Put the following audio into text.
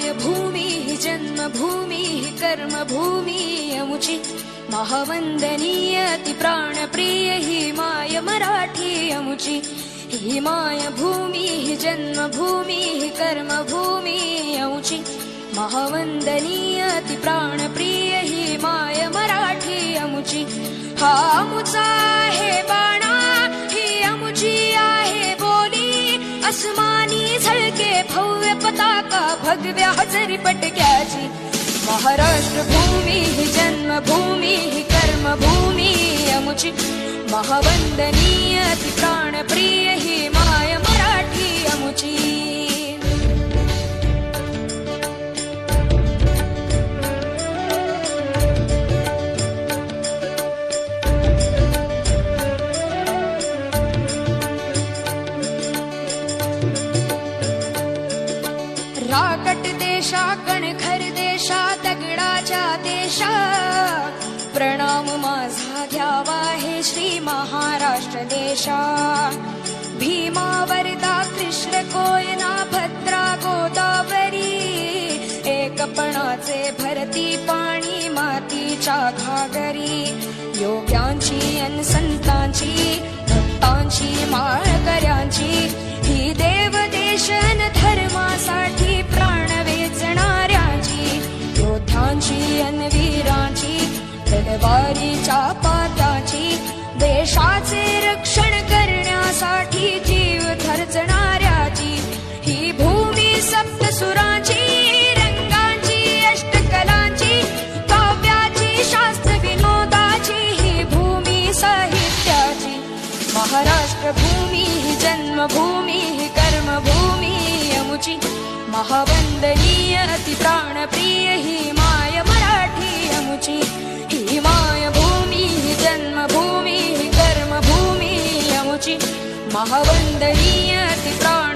मायभूमी हि जन्मभूमी हि कर्मभूमी अमुची महावंदनीय अति प्राणप्रिय हि माय मराठी अमुची हि मायभूमी हि जन्मभूमी हि कर्मभूमी अमुची महावंदनीय अति प्राणप्रिय हि माय मराठी अमुची हा अमुचा आहे बाणा ही अमुची आहे बोली अस्मानी झळके भव्य पताका भगव्या हजरी पटक्याची महाराष्ट्र भूमी हि जन्मभूमी हि कर्मभूमी अमुची महावंदनीय अति प्राणप्रिय हि माय मराठी अमुची राकट देशा कणखर देशा दगडाच्या देशा प्रणाम माझा घ्यावा हे श्री महाराष्ट्र देशा भीमा वरदा कृष्ण कोयना भद्रा गोदावरी एकपणाचे भरती पाणी मातीच्या घागरी योग्यांची अन संतांची भक्तांची माळकऱ्यांची ही देव देशन धर्मासाठी प्राण वेचणाऱ्यांची योद्ध्यांची अन वीरांची तलवारीच्या पाताची देशाचे रक्षण करण्यासाठी जीव खर्चणाऱ्याची ही भूमी सप्तसुरांची रंगांची अष्टकलांची काव्याची शास्त्र विनोदाची ही भूमी साहित्याची महाराष्ट्र भूमी हि जन्मभूमी हि कर्मभूमी अमुची महावंदनीय अति प्राणप्रिय हि माय मराठी अमुची हि मायभूमी हि जन्मभूमी हि कर्मभूमी अमुची महावंदनीय अति प्राण